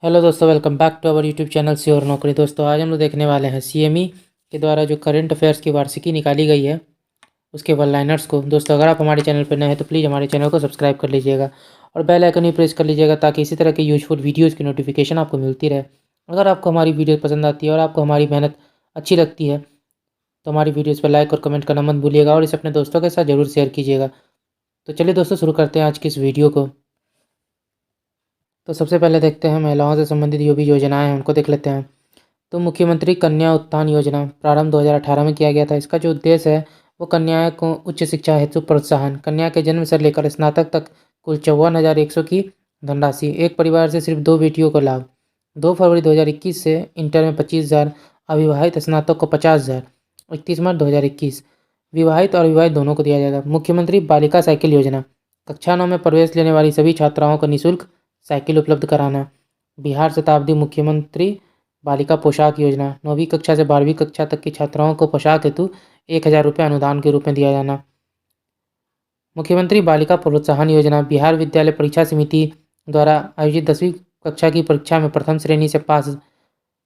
Hello दोस्तों, welcome back to our YouTube channel sure Naukri. दोस्तों आज हम लोग देखने वाले हैं सीएमई के द्वारा जो करंट अफेयर्स की वार्षिकी निकाली गई है उसके वन लाइनर्स को। दोस्तों अगर आप हमारे चैनल पर नए हैं तो प्लीज़ हमारे चैनल को सब्सक्राइब कर लीजिएगा और बेल आइकन भी प्रेस कर लीजिएगा ताकि इसी तरह के यूजफुल वीडियोज़ की नोटिफिकेशन आपको मिलती रहे। अगर आपको हमारी वीडियो पसंद आती है और आपको हमारी मेहनत अच्छी लगती है तो हमारी वीडियोज़ पर लाइक और कमेंट करना मत भूलिएगा और इसे अपने दोस्तों के साथ ज़रूर शेयर कीजिएगा। तो चलिए दोस्तों शुरू करते हैं आज की इस वीडियो को। तो सबसे पहले देखते हैं महिलाओं से संबंधित जो भी योजनाएं हैं उनको देख लेते हैं। तो मुख्यमंत्री कन्या उत्थान योजना प्रारंभ 2018 में किया गया था। इसका जो उद्देश्य है वो कन्याओं को उच्च शिक्षा हेतु प्रोत्साहन, कन्या के जन्म से लेकर स्नातक तक कुल 54,100 की धनराशि, एक परिवार से सिर्फ 2 बेटियों को लाभ। 2 फरवरी 2021 से इंटर में 25,000, अविवाहित स्नातक को 50,000, 31 मार्च 2021 विवाहित और अविवाहित दोनों को दिया जाएगा। मुख्यमंत्री बालिका साइकिल योजना, कक्षा 9 में प्रवेश लेने वाली सभी छात्राओं को निःशुल्क साइकिल उपलब्ध कराना। बिहार शताब्दी मुख्यमंत्री बालिका पोशाक योजना, 9वीं कक्षा से 12वीं कक्षा तक की छात्राओं को पोशाक हेतु 1,000 रुपये अनुदान के रूप में दिया जाना। मुख्यमंत्री बालिका प्रोत्साहन योजना, बिहार विद्यालय परीक्षा समिति द्वारा आयोजित 10वीं कक्षा की परीक्षा में प्रथम श्रेणी से पास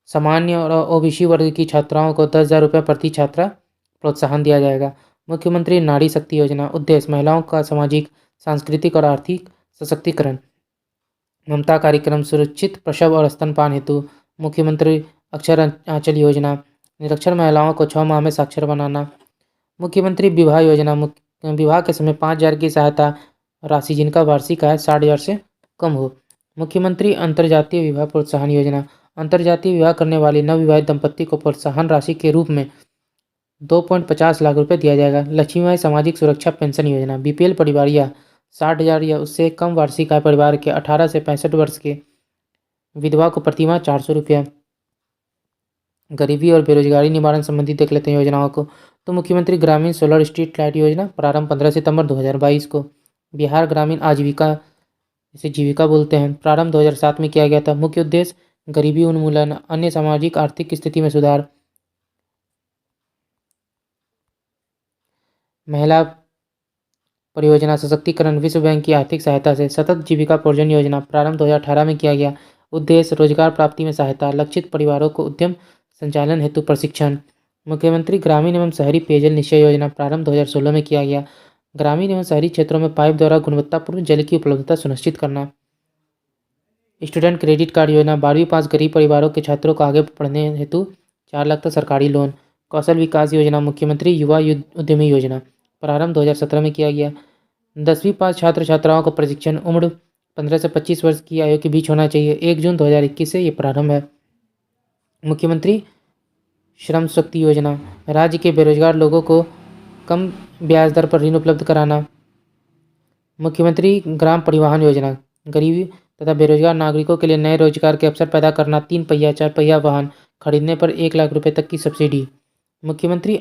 सामान्य और ओबीसी वर्ग की छात्राओं को 10,000 रुपये प्रति छात्रा प्रोत्साहन दिया जाएगा। मुख्यमंत्री नारी शक्ति योजना, उद्देश्य महिलाओं का सामाजिक, सांस्कृतिक और आर्थिक सशक्तिकरण। ममता कार्यक्रम, सुरक्षित प्रसव और स्तनपान हेतु। मुख्यमंत्री अक्षर आंचल योजना, निरक्षर महिलाओं को 6 माह में साक्षर बनाना। मुख्यमंत्री विवाह योजना, विवाह के समय 5,000 की सहायता राशि जिनका वार्षिक आय 60,000 से कम हो। मुख्यमंत्री अंतर्जातीय विवाह प्रोत्साहन योजना, अंतर्जातीय विवाह करने वाले नवविवाहित दंपत्ति को प्रोत्साहन राशि के रूप में 2.50 लाख रुपये दिया जाएगा। लक्ष्मीबाई सामाजिक सुरक्षा पेंशन योजना, बीपीएल परिवार या 60,000 या उससे कम वार्षिक आय परिवार के 18 से 65 वर्ष के विधवा को प्रतिमाह 400 रुपया। गरीबी और बेरोजगारी निवारण संबंधी देख लेते हैं योजनाओं को। तो मुख्यमंत्री ग्रामीण सोलर स्ट्रीट लाइट योजना, प्रारंभ 15 सितंबर 2022 को। बिहार ग्रामीण आजीविका, इसे जीविका बोलते हैं, प्रारंभ 2007 में किया गया था। मुख्य उद्देश्य गरीबी उन्मूलन, अन्य सामाजिक आर्थिक स्थिति में सुधार। महिला परियोजना सशक्तिकरण, विश्व बैंक की आर्थिक सहायता से। सतत जीविका पोर्जन योजना, प्रारंभ 2018 में किया गया। उद्देश्य रोजगार प्राप्ति में सहायता, लक्षित परिवारों को उद्यम संचालन हेतु प्रशिक्षण। मुख्यमंत्री ग्रामीण एवं शहरी पेयजल निश्चय योजना, प्रारंभ 2016 में किया गया। ग्रामीण एवं शहरी क्षेत्रों में पाइप द्वारा गुणवत्तापूर्ण जल की उपलब्धता सुनिश्चित करना। स्टूडेंट क्रेडिट कार्ड योजना, 12वीं पास गरीब परिवारों के छात्रों को आगे पढ़ने हेतु 4 लाख तक सरकारी लोन। कौशल विकास योजना, मुख्यमंत्री युवा उद्यमी योजना, प्रारंभ 2017 में किया गया। 10वीं पास छात्र छात्राओं को प्रशिक्षण, उम्र 15 से 25 वर्ष की आयु के बीच होना चाहिए। 1 जून 2021 से ये प्रारंभ है। मुख्यमंत्री श्रम शक्ति योजना, राज्य के बेरोजगार लोगों को कम ब्याज दर पर ऋण उपलब्ध कराना। मुख्यमंत्री ग्राम परिवहन योजना, गरीब तथा बेरोजगार नागरिकों के लिए नए रोजगार के अवसर पैदा करना। 3 पहिया 4 पहिया वाहन खरीदने पर 1 लाख रुपये तक की सब्सिडी। मुख्यमंत्री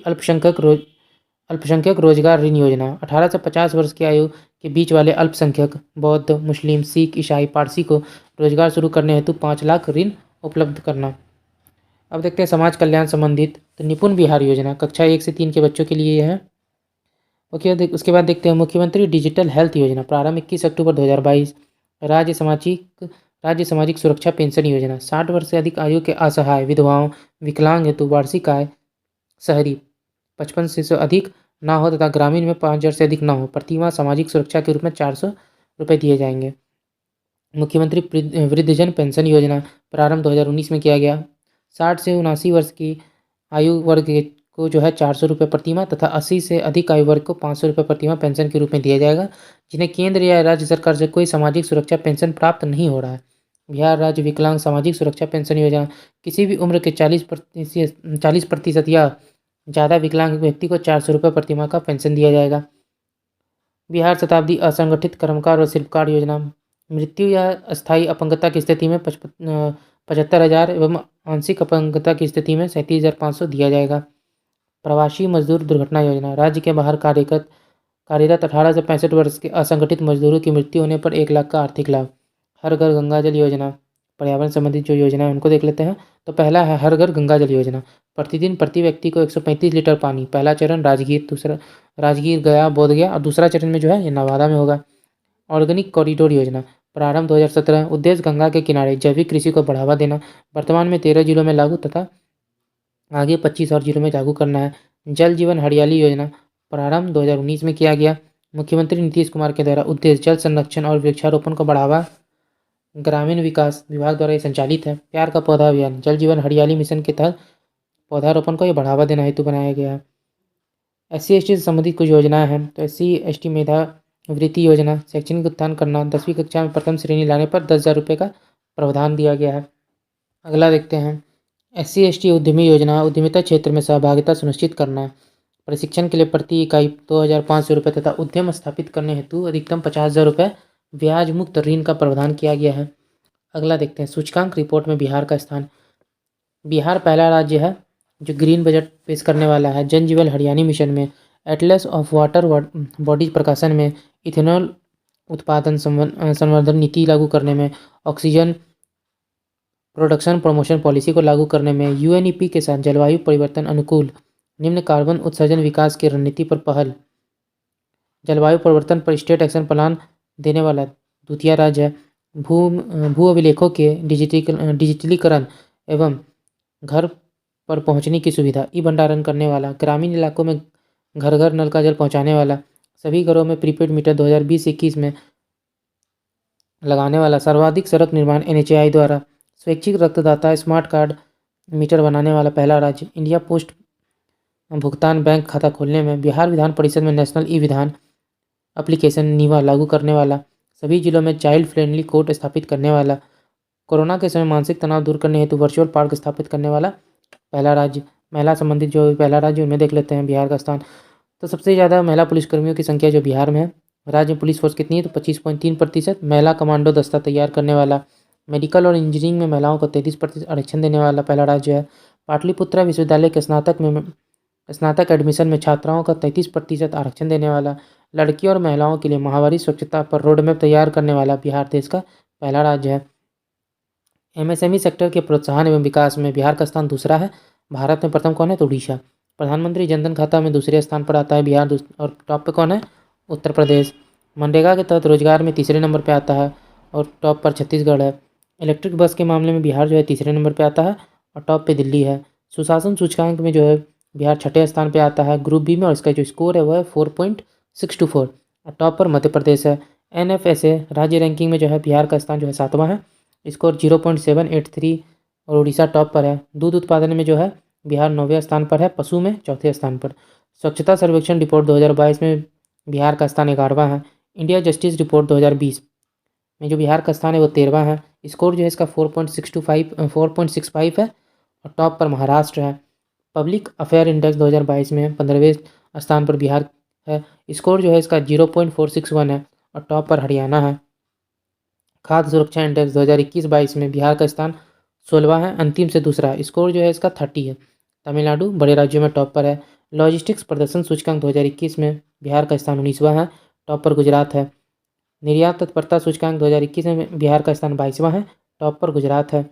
अल्पसंख्यक रोजगार ऋण योजना, 18 से 50 वर्ष की आयु के बीच वाले अल्पसंख्यक बौद्ध, मुस्लिम, सिख, ईसाई, पारसी को रोजगार शुरू करने हेतु 5 लाख ऋण उपलब्ध करना। अब देखते हैं समाज कल्याण संबंधित। तो निपुण बिहार योजना, कक्षा 1 से 3 के बच्चों के लिए यह है। ओके, उसके बाद देखते हैं मुख्यमंत्री डिजिटल हेल्थ योजना, प्रारंभ 21 अक्टूबर 2022। राज्य सामाजिक सुरक्षा पेंशन योजना, 60 वर्ष से अधिक आयु के असहाय, विधवाओं, विकलांग हेतु वार्षिक आय शहरी 55 से अधिक ना हो तथा ग्रामीण में 5,000 से अधिक ना हो, प्रतिमाह सामाजिक सुरक्षा के रूप में 400 रुपये दिए जाएंगे। मुख्यमंत्री वृद्धजन पेंशन योजना, प्रारंभ 2019 में किया गया। 60 से 79 वर्ष की आयु वर्ग को जो है 400 रुपये प्रतिमाह तथा 80 से अधिक आयु वर्ग को 500 रुपये प्रतिमाह पेंशन के रूप में दिया जाएगा, जिन्हें केंद्र या राज्य सरकार से कोई सामाजिक सुरक्षा पेंशन प्राप्त नहीं हो रहा है। बिहार राज्य विकलांग सामाजिक सुरक्षा पेंशन योजना, किसी भी उम्र के 40% या ज़्यादा विकलांग व्यक्ति को 400 रुपये प्रतिमाह का पेंशन दिया जाएगा। बिहार शताब्दी असंगठित कर्मकार और शिल्पकार योजना, मृत्यु या अस्थायी अपंगता की स्थिति में 75,000 एवं आंशिक अपंगता की स्थिति में 37,500 दिया जाएगा। प्रवासी मजदूर दुर्घटना योजना, राज्य के बाहर कार्यरत 18 से 65 वर्ष के असंगठित मजदूरों की मृत्यु होने पर 1 लाख का आर्थिक लाभ। हर घर गंगा जल योजना, पर्यावरण संबंधित जो योजना है उनको देख लेते हैं। तो पहला है हर घर गंगा जल योजना, प्रतिदिन प्रति व्यक्ति को 135 लीटर पानी। पहला चरण राजगीर, दूसरा राजगीर, गया, बोधगया और दूसरा चरण में जो है ये नवादा में होगा। ऑर्गेनिक कॉरिडोर योजना, प्रारंभ 2017। उद्देश्य गंगा के किनारे जैविक कृषि को बढ़ावा देना। वर्तमान में 13 जिलों में लागू तथा आगे 25 और जिलों में लागू करना है। जल जीवन हरियाली योजना प्रारंभ 2019 में किया गया। मुख्यमंत्री नीतीश कुमार के द्वारा उद्देश्य जल संरक्षण और वृक्षारोपण को बढ़ावा। ग्रामीण विकास विभाग द्वारा ये संचालित है। प्यार का पौधा अभियान जल जीवन हरियाली मिशन के तहत पौधारोपण को ये बढ़ावा देना हेतु बनाया गया है। SC ST से संबंधित कुछ योजनाएं हैं तो SC ST मेधावृत्ति योजना, शैक्षणिक उत्थान करना, 10वीं कक्षा में प्रथम श्रेणी लाने पर 10,000 रुपये का प्रावधान दिया गया है। अगला देखते हैं SC ST उद्यमी योजना, उद्यमिता क्षेत्र में सहभागिता सुनिश्चित करना। प्रशिक्षण के लिए प्रति इकाई 2,500 रुपये तथा उद्यम स्थापित करने हेतु अधिकतम 50,000 रुपये ब्याज मुक्त ऋण का प्रावधान किया गया है। अगला देखते हैं सूचकांक रिपोर्ट में बिहार का स्थान। बिहार पहला राज्य है जो ग्रीन बजट पेश करने वाला है। जन जीवन हरियाली मिशन में, एटलस ऑफ वाटर बॉडीज प्रकाशन में, इथेनॉल उत्पादन संवर्धन नीति लागू करने में, ऑक्सीजन प्रोडक्शन प्रमोशन पॉलिसी को लागू करने में, UNEP के साथ जलवायु परिवर्तन अनुकूल निम्न कार्बन उत्सर्जन विकास की रणनीति पर पहल। जलवायु परिवर्तन पर स्टेट एक्शन प्लान देने वाला द्वितीय राज्य है। भू अभिलेखों के डिजिटलीकरण एवं घर पर पहुंचने की सुविधा, ई भंडारण करने वाला, ग्रामीण इलाकों में घर घर नल का जल पहुंचाने वाला, सभी घरों में प्रीपेड मीटर 2020-21 में लगाने वाला, सर्वाधिक सड़क निर्माण NHAI द्वारा, स्वैच्छिक रक्तदाता स्मार्ट कार्ड मीटर बनाने वाला पहला राज्य। इंडिया पोस्ट भुगतान बैंक खाता खोलने में, बिहार विधान परिषद में नेशनल ई विधान एप्लीकेशन नीवा लागू करने वाला, सभी जिलों में चाइल्ड फ्रेंडली कोर्ट स्थापित करने वाला, कोरोना के समय मानसिक तनाव दूर करने हेतु वर्चुअल पार्क स्थापित करने वाला पहला राज्य। महिला संबंधित जो पहला राज्य उनमें देख लेते हैं बिहार का स्थान। तो सबसे ज़्यादा महिला पुलिसकर्मियों की संख्या जो बिहार में है, राज्य में पुलिस फोर्स कितनी है तो 25.3%। महिला कमांडो दस्ता तैयार करने वाला, मेडिकल और इंजीनियरिंग में महिलाओं को 33% आरक्षण देने वाला पहला राज्य है। पाटलिपुत्रा विश्वविद्यालय के स्नातक एडमिशन में छात्राओं का 33% आरक्षण देने वाला, लड़कियों और महिलाओं के लिए माहवारी स्वच्छता पर रोड मैप तैयार करने वाला बिहार देश का पहला राज्य है। MSME सेक्टर के प्रोत्साहन एवं विकास में बिहार का स्थान दूसरा है। भारत में प्रथम कौन है तो उड़ीसा। प्रधानमंत्री जनधन खाता में दूसरे स्थान पर आता है बिहार और टॉप पे कौन है उत्तर प्रदेश। मनरेगा के तहत रोजगार में तीसरे नंबर पे आता है और टॉप पर छत्तीसगढ़ है। इलेक्ट्रिक बस के मामले में बिहार जो है तीसरे नंबर पे आता है और टॉप पे दिल्ली है। सुशासन सूचकांक में जो है बिहार छठे स्थान पे आता है ग्रुप बी में और इसका जो स्कोर है वो है 4.624 और टॉप पर मध्य प्रदेश है। NFSA राज्य रैंकिंग में जो है बिहार का स्थान जो है 7वां है, स्कोर 0.783 और उड़ीसा टॉप पर है। दूध उत्पादन में जो है बिहार 9वें स्थान पर है, पशु में चौथे स्थान पर। स्वच्छता सर्वेक्षण रिपोर्ट 2022 में बिहार का स्थान 11वां है। इंडिया जस्टिस रिपोर्ट 2020 में जो बिहार का स्थान है वो 13वां है, स्कोर जो है इसका 4.65 है और टॉप पर महाराष्ट्र है। पब्लिक अफेयर इंडेक्स 2022 में 15वें स्थान पर बिहार है, स्कोर जो है इसका 0.461 है और टॉप पर हरियाणा है। खाद्य सुरक्षा इंडेक्स 2021-22 में बिहार का स्थान 16वां है, अंतिम से दूसरा, स्कोर जो है इसका 30 है। तमिलनाडु बड़े राज्यों में टॉप पर है। लॉजिस्टिक्स प्रदर्शन सूचकांक 2021 में बिहार का स्थान 19वां है, टॉप पर गुजरात है। निर्यात तत्परता सूचकांक 2021 में बिहार का स्थान 22वां है, टॉप पर गुजरात है।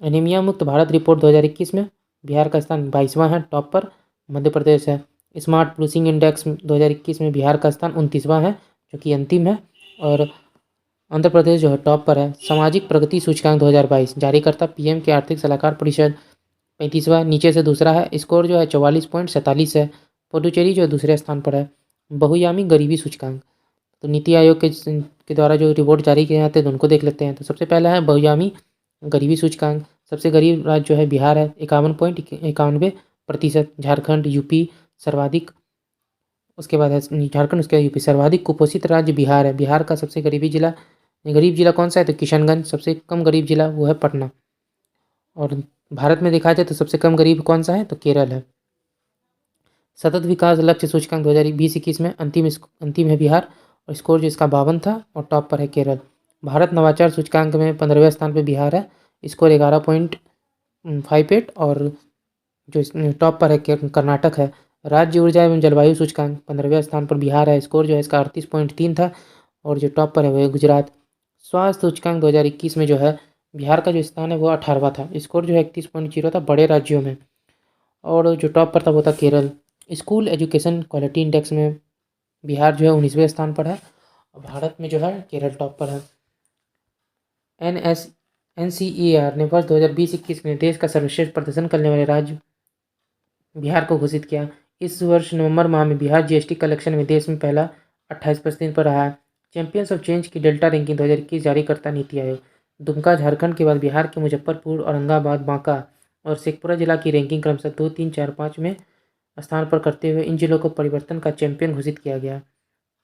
एनीमिया मुक्त भारत रिपोर्ट 2021 में बिहार का स्थान 22वां है, टॉप पर मध्य प्रदेश है। स्मार्ट पुलिसिंग इंडेक्स 2021 में बिहार का स्थान 29वां है जो कि अंतिम है और आंध्र प्रदेश जो है टॉप पर है। सामाजिक प्रगति सूचकांक 2022 जारीकर्ता PM के आर्थिक सलाहकार परिषद 35वां, नीचे से दूसरा है, स्कोर जो है 44.47 है। पुडुचेरी जो दूसरे स्थान पर है। बहुआयामी गरीबी सूचकांक तो नीति आयोग के द्वारा जो रिपोर्ट जारी किए जाते हैं तो उनको देख लेते हैं। तो सबसे पहला है बहुआयामी गरीबी सूचकांक। सबसे गरीब राज्य जो है बिहार है 51.91%। झारखंड UP सर्वाधिक, उसके बाद है झारखंड, उसके बाद UP। सर्वाधिक कुपोषित राज्य बिहार है। बिहार का सबसे गरीब जिला कौन सा है तो किशनगंज। सबसे कम गरीब जिला वो है पटना। और भारत में देखा जाए तो सबसे कम गरीब कौन सा है तो केरल है। सतत विकास लक्ष्य सूचकांक 2020-21 में अंतिम है बिहार और स्कोर जो इसका 52 था और टॉप पर है केरल। भारत नवाचार सूचकांक में 15वें स्थान पर बिहार है, स्कोर 11.58 और जो टॉप पर है कर्नाटक है। राज्य ऊर्जा एवं जलवायु सूचकांक 15वें स्थान पर बिहार है, स्कोर जो है इसका 38.3 था और जो टॉप पर है वो है गुजरात। स्वास्थ्य सूचकांक 2021 में जो है बिहार का जो स्थान है वो 18वां था, स्कोर जो है 31.0 था बड़े राज्यों में और जो टॉप पर था वो था Kerala. School education quality index में बिहार जो है 19वें स्थान पर है और भारत में जो है केरल टॉप पर है। NCER ने वर्ष 2020-21 में देश का सर्वश्रेष्ठ प्रदर्शन करने वाले राज्य बिहार को घोषित किया। इस वर्ष नवंबर माह में बिहार जीएसटी कलेक्शन में देश में पहला 28% पर रहा है। चैंपियंस ऑफ चेंज की डेल्टा रैंकिंग 2021 जारी करता नीति आयोग। दुमका झारखंड के बाद बिहार के मुजफ्फरपुर, औरंगाबाद, बांका और शेखपुरा जिला की रैंकिंग क्रमशः 2, 3, 4, 5 में स्थान पर करते हुए इन जिलों को परिवर्तन का चैंपियन घोषित किया गया।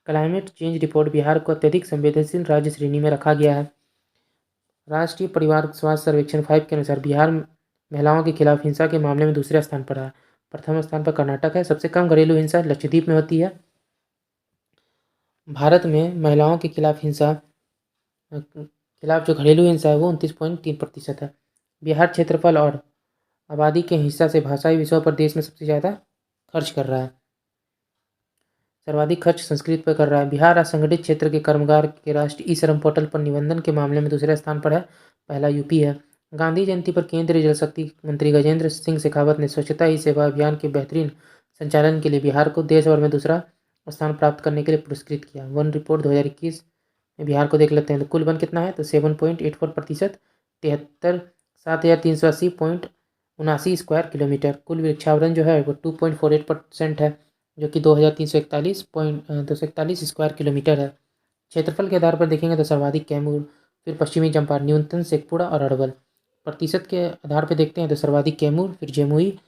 क्लाइमेट चेंज रिपोर्ट बिहार को अत्यधिक संवेदनशील राज्य श्रेणी में रखा गया है। राष्ट्रीय परिवार स्वास्थ्य सर्वेक्षण 5 के अनुसार बिहार महिलाओं के खिलाफ हिंसा के मामले में दूसरे स्थान पर है। प्रथम स्थान पर कर्नाटक है। सबसे कम घरेलू हिंसा लक्षद्वीप में होती है। भारत में महिलाओं के खिलाफ जो घरेलू हिंसा है वो 29.3% है। बिहार क्षेत्रफल और आबादी के हिस्सा से भाषाई विषयों पर देश में सबसे ज़्यादा खर्च कर रहा है। सर्वाधिक खर्च संस्कृत पर कर रहा है। बिहार असंगठित क्षेत्र के कर्मकार के राष्ट्रीय ई श्रम पोर्टल पर निबंधन के मामले में दूसरे स्थान पर है। पहला यूपी है। गांधी जयंती पर केंद्रीय जल शक्ति मंत्री गजेंद्र सिंह शेखावत ने स्वच्छता ही सेवा अभियान के बेहतरीन संचालन के लिए बिहार को देश भर में दूसरा स्थान प्राप्त करने के लिए पुरस्कृत किया। वन रिपोर्ट 2021 में बिहार को देख लेते हैं। तो कुल वन कितना है तो 7.84%, 7,380.79 स्क्वायर किलोमीटर। कुल वृक्षावरण जो है वो 2.48% है, जो कि 2,341 स्क्वायर किलोमीटर है। क्षेत्रफल के आधार पर देखेंगे तो सर्वाधिक कैमूर, फिर पश्चिमी चंपारण, न्यूनतम शेखपुरा और अरवल। प्रतिशत के आधार पर देखते हैं तो सर्वाधिक कैमूर, फिर जमुई,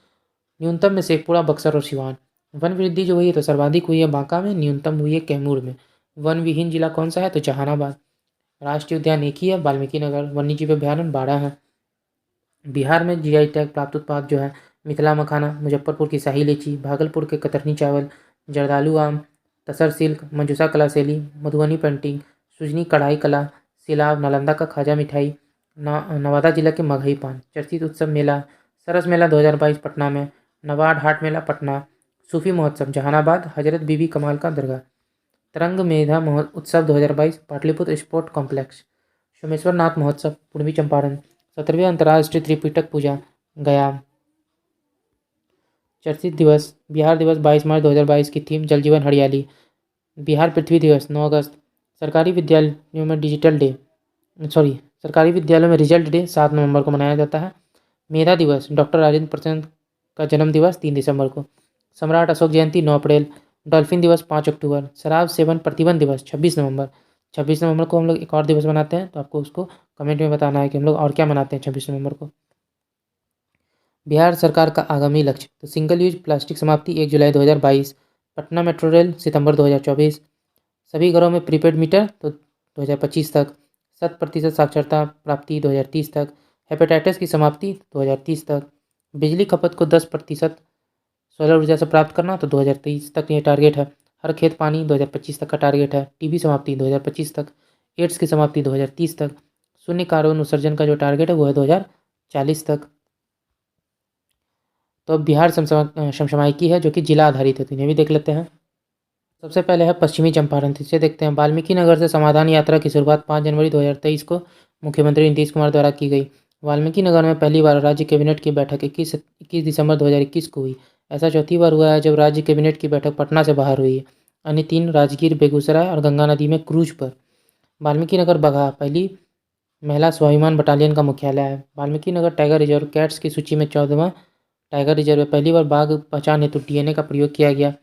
न्यूनतम में शेखपुरा, बक्सर और सिवान। वन वृद्धि जो हुई है तो सर्वाधिक हुई है बांका में, न्यूनतम हुई है कैमूर में। वन विहीन जिला कौन सा है तो जहानाबाद। राष्ट्रीय उद्यान एक ही है, वाल्मीकि नगर। वन्यजीव अभ्यारण्य 12 है। बिहार में जीआई टैग प्राप्त उत्पाद जो है मिथिला मखाना, मुजफ्फरपुर की शाही लीची, भागलपुर के कतरनी चावल, जर्दालू आम, तसर सिल्क, मंजूसा कला शैली, मधुबनी पेंटिंग, सुजनी कढ़ाई कला, सिलाव, नालंदा का खाजा मिठाई, नवादा जिला के मगही पान। चर्चित उत्सव मेला सरस मेला 2022 पटना में, नवाड हाट मेला पटना, सूफी महोत्सव जहानाबाद, हजरत बीबी कमाल का दरगाह। तरंग मेधा उत्सव 2022 पाटलिपुत्र स्पोर्ट कॉम्प्लेक्स। सोमेश्वर नाथ महोत्सव पूर्वी चंपारण। 17वें अंतर्राष्ट्रीय त्रिपिटक पूजा गया। चर्चित दिवस बिहार दिवस 22 मार्च 2022 की थीम जल जीवन हरियाली। बिहार पृथ्वी दिवस 9 अगस्त। सरकारी विद्यालयों में रिजल्ट डे 7 नवंबर को मनाया जाता है। मेधा दिवस डॉक्टर राजेंद्र प्रसाद का जन्म दिवस 3 दिसंबर को। सम्राट अशोक जयंती 9 अप्रैल। डॉल्फिन दिवस 5 अक्टूबर। शराब सेवन प्रतिबंध दिवस 26 नवंबर। 26 नवंबर को हम लोग एक और दिवस मनाते हैं, तो आपको उसको कमेंट में बताना है कि हम लोग और क्या मनाते हैं 26 नवंबर को। बिहार सरकार का आगामी लक्ष्य तो सिंगल यूज प्लास्टिक समाप्ति 1 जुलाई 2022। पटना मेट्रो रेल सितंबर 2024। सभी घरों में प्रीपेड मीटर तो 2025 तक। 100% साक्षरता प्राप्ति 2030 तक। हेपेटाइटिस की समाप्ति 2030 तक। बिजली खपत को 10% सोलर ऊर्जा से प्राप्त करना तो 2023 तक ये टारगेट है। हर खेत पानी 2025 तक का टारगेट है। टीबी समाप्ति 2025 तक। एड्स की समाप्ति 2030 तक। शून्य कार्बन उत्सर्जन का जो टारगेट है वो है 2040 तक। तो अब बिहार समसामयिकी है जो कि जिला आधारित है, तो इन्हें भी देख लेते हैं। सबसे पहले है पश्चिमी चंपारण, इसे देखते हैं। वाल्मीकि नगर से समाधान यात्रा की शुरुआत 5 जनवरी 2023 को मुख्यमंत्री नीतीश कुमार द्वारा की गई। वाल्मीकि नगर में पहली बार राज्य कैबिनेट की बैठक 21 दिसंबर 2021 को हुई। ऐसा चौथी बार हुआ है जब राज्य कैबिनेट की बैठक पटना से बाहर हुई है। अन्य 3 राजगीर, बेगूसराय और गंगा नदी में क्रूज पर। वाल्मीकि नगर बगहा पहली महिला स्वाभिमान बटालियन का मुख्यालय है। Valmiki Nagar tiger reserve cats की सूची में 14वां टाइगर रिजर्व है। पहली बार बाघ पहचान हेतु डीएनए का प्रयोग किया गया।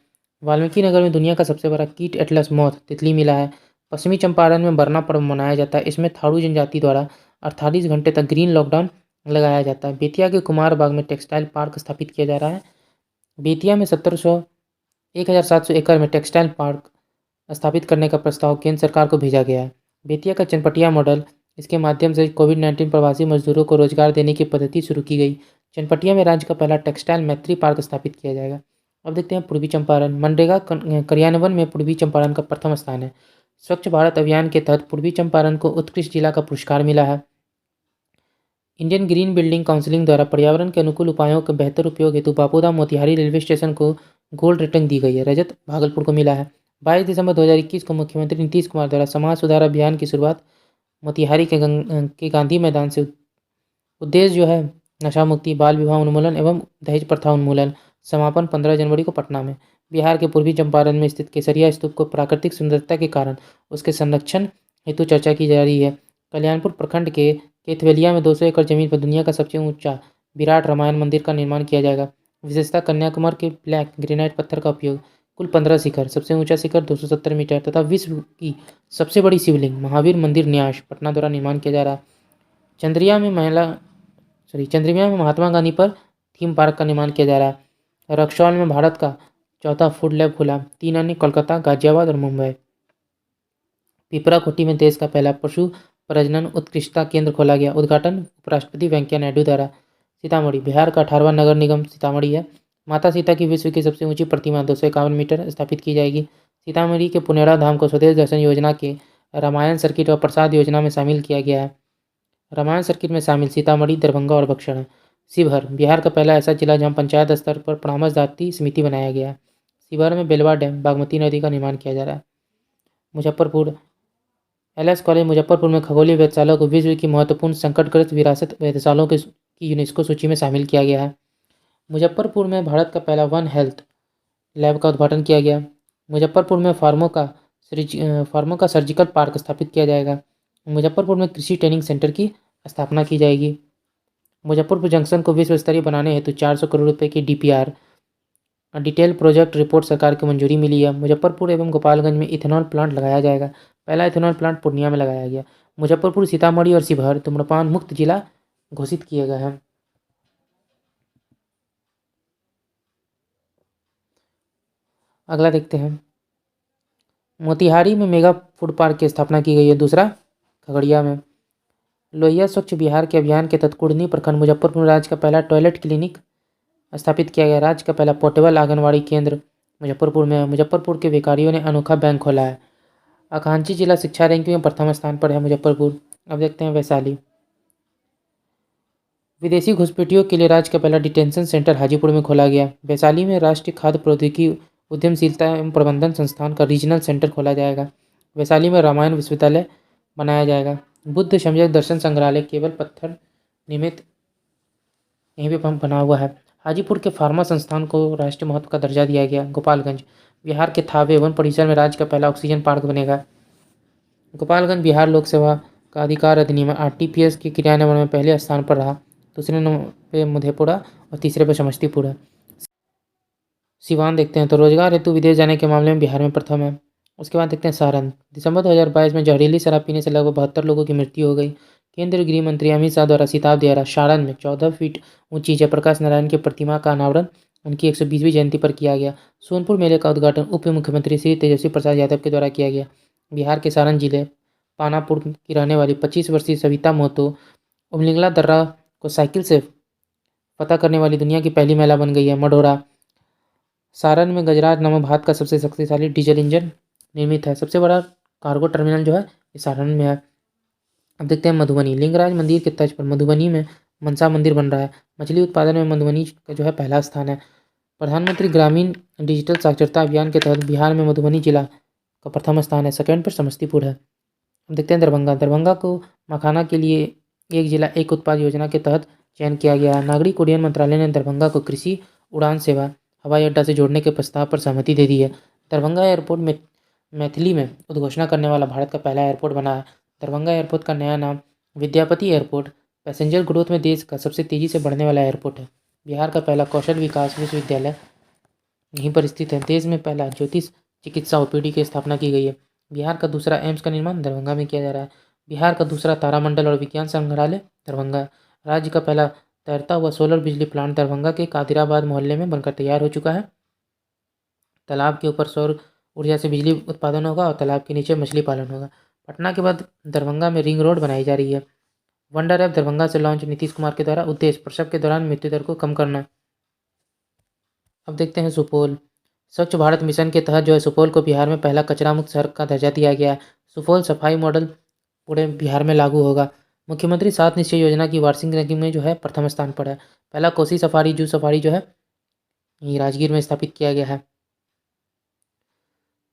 वाल्मीकि नगर में दुनिया का सबसे बड़ा कीट एटलस मॉथ तितली मिला है। पश्चिमी चंपारण में बरना पर्व मनाया जाता है। इसमें थारू जनजाति द्वारा 48 घंटे तक ग्रीन लॉकडाउन लगाया जाता है। बेतिया के कुमार बाग में टेक्सटाइल पार्क स्थापित किया जा रहा है। बेतिया में 1700 एकड़ में टेक्सटाइल पार्क स्थापित करने का प्रस्ताव केंद्र सरकार को भेजा गया है। बेतिया का चनपटिया मॉडल, इसके माध्यम से कोविड-19 प्रवासी मजदूरों को रोजगार देने की पद्धति शुरू की गई। चनपटिया में राज्य का पहला टेक्सटाइल मैत्री पार्क स्थापित किया जाएगा। अब देखते हैं पूर्वी चंपारण। मनरेगा कार्यान्वयन में पूर्वी चंपारण का प्रथम स्थान है। स्वच्छ भारत अभियान के तहत पूर्वी चंपारण को उत्कृष्ट जिला का पुरस्कार मिला है। इंडियन ग्रीन बिल्डिंग काउंसिल द्वारा पर्यावरण के अनुकूल उपायों के बेहतर उपयोग हेतु बापूधाम मोतिहारी रेलवे स्टेशन को गोल्ड रेटिंग दी गई है। रजत भागलपुर को मिला है। 22 दिसंबर 2021 को मुख्यमंत्री नीतीश कुमार द्वारा समाज सुधार अभियान की शुरुआत मोतिहारी के गांधी मैदान से। उद्देश्य जो है नशा मुक्ति, बाल विवाह उन्मूलन एवं दहेज प्रथा उन्मूलन। समापन 15 जनवरी को पटना में। बिहार के पूर्वी चंपारण में स्थित केसरिया स्तूप को प्राकृतिक सुंदरता के कारण उसके संरक्षण हेतु चर्चा की जा रही है। कल्याणपुर प्रखंड के केथवेलिया में 200 एकड़ जमीन पर दुनिया का सबसे ऊंचा विराट रामायण मंदिर का निर्माण किया जाएगा। विशेषता कन्याकुमारी के ब्लैक ग्रेनाइट पत्थर का उपयोग। कुल 15 शिखर, सबसे ऊंचा शिखर 270 मीटर तथा विश्व की सबसे बड़ी शिवलिंग महावीर मंदिर न्यास पटना द्वारा निर्माण किया जा रहा है। चंद्रिया में महात्मा गांधी पर थीम पार्क का निर्माण किया जा रहा है। रक्सौल में भारत का चौथा फूड लैब खुला। 3 अन्य कोलकाता, गाजियाबाद और मुंबई। पिपराकोटी में देश का पहला पशु प्रजनन उत्कृष्टता केंद्र खोला गया। उद्घाटन उपराष्ट्रपति वेंकैया नायडू द्वारा। सीतामढ़ी बिहार का 18वां नगर निगम सीतामढ़ी है। माता सीता की विश्व की सबसे ऊंची प्रतिमा 251 मीटर स्थापित की जाएगी। सीतामढ़ी के पुनेरा धाम को स्वदेश दर्शन योजना के रामायण सर्किट और प्रसाद योजना में शामिल किया गया है। रामायण सर्किट में शामिल सीतामढ़ी, दरभंगा और बक्सर है। शिवहर बिहार का पहला ऐसा जिला जहां पंचायत स्तर पर परामर्शदात्री समिति बनाया गया है। शिवहर में बेलवा डैम बागमती नदी का निर्माण किया जा रहा है। मुजफ्फरपुर एलएस कॉलेज मुजफ्फरपुर में खगोलीय वेधशाला को विश्व की महत्वपूर्ण संकटग्रस्त विरासत वेधशालाओं की यूनेस्को सूची में शामिल किया गया है। मुजफ्फरपुर में भारत का पहला वन हेल्थ लैब का उद्घाटन किया गया। मुजफ्फरपुर में फार्मो का सर्जिकल पार्क स्थापित किया जाएगा। मुजफ्फरपुर में कृषि ट्रेनिंग सेंटर की स्थापना की जाएगी। मुजफ्फरपुर जंक्शन को विश्व स्तरीय बनाने हेतु 400 करोड़ रुपए की डीपीआर डिटेल प्रोजेक्ट रिपोर्ट सरकार की मंजूरी मिली है। मुजफ्फरपुर एवं गोपालगंज में इथेनॉल प्लांट लगाया जाएगा। पहला इथेनॉल प्लांट पूर्णिया में लगाया गया। मुजफ्फरपुर, सीतामढ़ी और शिवहर धूम्रपान मुक्त जिला घोषित किए गए हैं। अगला देखते हैं। मोतिहारी में मेगा फूड पार्क की स्थापना की गई है। दूसरा खगड़िया में। लोहिया स्वच्छ बिहार के अभियान के तहत कुढ़नी प्रखंड मुजफ्फरपुर राज्य का पहला टॉयलेट क्लिनिक स्थापित किया गया। राज्य का पहला पोर्टेबल आंगनवाड़ी केंद्र मुजफ्फरपुर में है। मुजफ्फरपुर के व्यापारियों ने अनोखा बैंक खोला है। आकांक्षी जिला शिक्षा रैंकिंग में प्रथम स्थान पर है मुजफ्फरपुर। अब देखते हैं वैशाली। विदेशी घुसपैठियों के लिए राज्य का पहला डिटेंशन सेंटर हाजीपुर में खोला गया। वैशाली में राष्ट्रीय खाद्य प्रौद्योगिकी उद्यमशीलता एवं प्रबंधन संस्थान का रीजनल सेंटर खोला जाएगा। वैशाली में रामायण विश्वविद्यालय बनाया जाएगा। बुद्ध सम्यक दर्शन संग्रहालय केवल पत्थर निर्मित यहीं पे बना हुआ है। हाजीपुर के फार्मा संस्थान को राष्ट्रीय महत्व का दर्जा दिया गया। गोपालगंज बिहार के थावे वन परिसर में राज्य का पहला ऑक्सीजन पार्क बनेगा। गोपालगंज बिहार लोक सेवा का अधिकार अधिनियम आरटीपीएस के क्रियान्वयन में पहले स्थान पर रहा। दूसरे नंबर पे मधेपुरा और तीसरे पे समस्तीपुर है। सिवान देखते हैं तो रोजगार हेतु विदेश जाने के मामले में बिहार में प्रथम है। उसके बाद देखते हैं सारण। दिसंबर 2022 में जहरीली शराब पीने से लगभग 72 लोगों की मृत्यु हो गई। केंद्रीय गृह मंत्री अमित शाह द्वारा सिताब दिया सारण में 14 फीट ऊंची जयप्रकाश नारायण की प्रतिमा का अनावरण उनकी 120वीं जयंती पर किया गया। सोनपुर मेले का उद्घाटन उप मुख्यमंत्री श्री तेजस्वी प्रसाद यादव के द्वारा किया गया। बिहार के सारण जिले पानापुर की रहने वाली 25 वर्षीय सविता महतो उमलिंगला दर्रा को साइकिल से पता करने वाली दुनिया की पहली महिला बन गई है। मढ़ौरा सारण में गजराज नामक भारत का सबसे शक्तिशाली डीजल इंजन निर्मित है। सबसे बड़ा कार्गो टर्मिनल जो है ये सारण में है। अब देखते हैं मधुबनी। लिंगराज मंदिर के तर्ज पर मधुबनी में मनसा मंदिर बन रहा है। मछली उत्पादन में मधुबनी का जो है पहला स्थान है। प्रधानमंत्री ग्रामीण डिजिटल साक्षरता अभियान के तहत बिहार में मधुबनी जिला का प्रथम स्थान है। सेकंड पर समस्तीपुर है। अब देखते हैं दरभंगा। दरभंगा को मखाना के लिए एक जिला एक उत्पाद योजना के तहत चयन किया गया है। नागरिक उड्डयन मंत्रालय ने दरभंगा को कृषि उड़ान सेवा हवाई अड्डा से जोड़ने के प्रस्ताव पर सहमति दे दी है। दरभंगा एयरपोर्ट में मैथिली में उद्घोषणा करने वाला भारत का पहला एयरपोर्ट बना है। दरभंगा एयरपोर्ट का नया नाम विद्यापति एयरपोर्ट पैसेंजर ग्रोथ में देश का सबसे तेजी से बढ़ने वाला एयरपोर्ट है। बिहार का पहला कौशल विकास विश्वविद्यालय यहीं पर स्थित है। देश में पहला ज्योतिष चिकित्सा ओपीडी की स्थापना की गई है। बिहार का दूसरा एम्स का निर्माण दरभंगा में किया जा रहा है। बिहार का दूसरा तारामंडल और विज्ञान संग्रहालय दरभंगा। राज्य का पहला तैरता हुआ सोलर बिजली प्लांट दरभंगा के कादिराबाद मोहल्ले में बनकर तैयार हो चुका है। तालाब के ऊपर सौर ऊर्जा से बिजली उत्पादन होगा और तालाब के नीचे मछली पालन होगा। पटना के बाद दरभंगा में रिंग रोड बनाई जा रही है। वंडर ऐप दरभंगा से लॉन्च नीतीश कुमार के द्वारा। उद्देश्य प्रसव के दौरान मृत्यु दर को कम करना। अब देखते हैं सुपौल। स्वच्छ भारत मिशन के तहत जो है सुपौल को बिहार में पहला कचरा मुक्त शहर का दर्जा दिया गया है। सुपौल सफाई मॉडल पूरे बिहार में लागू होगा। मुख्यमंत्री 7 निश्चय योजना की वार्षिक रैंकिंग में जो है प्रथम स्थान पर है। पहला कोसी सफारी जू सफारी जो है ये राजगीर में स्थापित किया गया है।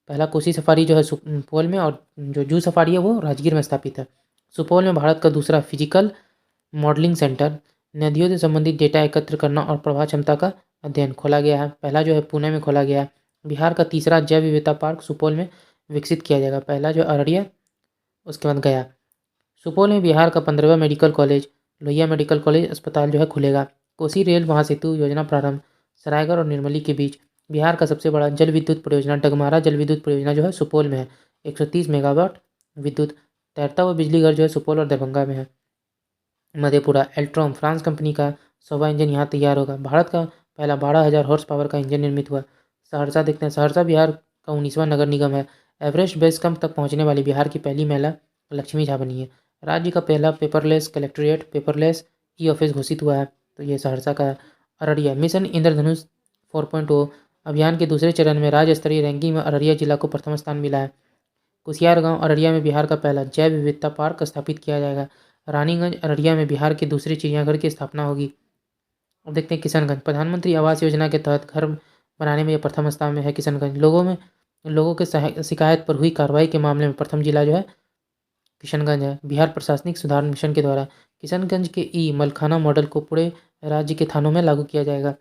पहला कोसी सफारी जो है सुपौल में और जो जू सफारी है वो राजगीर में स्थापित है। सुपौल में भारत का दूसरा फिजिकल मॉडलिंग सेंटर नदियों से संबंधित डेटा एकत्र करना और प्रवाह क्षमता का अध्ययन खोला गया है। पहला जो है पुणे में खोला गया है। बिहार का तीसरा जैव विविधता पार्क सुपौल में विकसित किया जाएगा। पहला जो अररिया उसके बाद गया। सुपौल में बिहार का 15वां medical college Lohia medical college अस्पताल जो है खुलेगा। कोसी रेल महासेतु योजना प्रारंभ। सरायगढ़ और निर्मली के बीच। बिहार का सबसे बड़ा जल विद्युत परियोजना डगमारा जल विद्युत परियोजना जो है सुपौल में है। 130 मेगावाट विद्युत। तैरता हुआ बिजली घर जो है सुपौल और दरभंगा में है। मधेपुरा एल्ट्रॉम फ्रांस कंपनी का 100वां इंजन यहाँ तैयार होगा। भारत का पहला 12,000 हॉर्स पावर का इंजन निर्मित हुआ। सहरसा देखते हैं। सहरसा बिहार का 19वां नगर निगम है। एवरेस्ट बेस कैंप तक पहुँचने वाली बिहार की पहली महिला लक्ष्मी झा बनी है। राज्य का पहला paperless collectorate paperless e office घोषित हुआ है, तो ये सहरसा का है। अररिया मिशन इंद्रधनुष 4.0 अभियान के दूसरे चरण में राज्य स्तरीय रैंकिंग में अररिया जिला को प्रथम स्थान मिला है। कुसियार गांव अररिया में बिहार का पहला जैव विविधता पार्क स्थापित किया जाएगा। रानीगंज अररिया में बिहार के दूसरे चिड़ियाघर की स्थापना होगी। अब देखते हैं किशनगंज। प्रधानमंत्री आवास योजना के तहत घर बनाने में यह प्रथम स्थान में है किशनगंज। लोगों के शिकायत पर हुई कार्रवाई के मामले में प्रथम जिला जो है किशनगंज है। बिहार प्रशासनिक सुधार मिशन के द्वारा किशनगंज के ई मलखाना मॉडल को पूरे राज्य के थानों में लागू किया जाएगा।